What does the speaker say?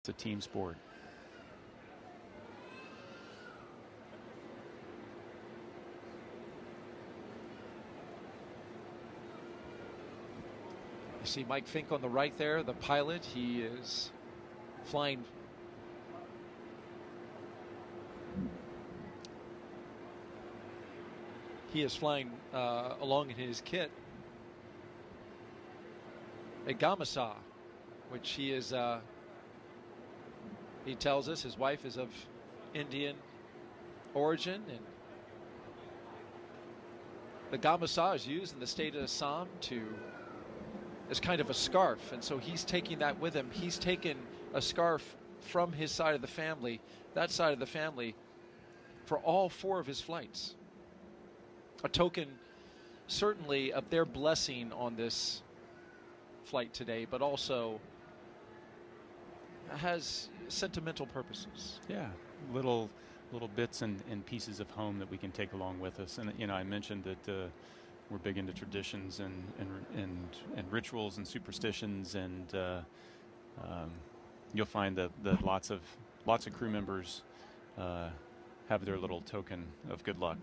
It's a team sport. You see Mike Fincke on the right there, the pilot. He is flying. He is flying along in his kit a Gamusa, which he is. He tells us his wife is of Indian origin, and the Gamusa is used in the state of Assam as kind of a scarf, and so he's taking that with him. He's taken a scarf from his side of the family, that side of the family, for all 4 of his flights. A token, certainly, of their blessing on this flight today, but also has sentimental purposes. Yeah, little bits and pieces of home that we can take along with us. And I mentioned that we're big into traditions and rituals and superstitions, and you'll find that lots of crew members have their little token of good luck.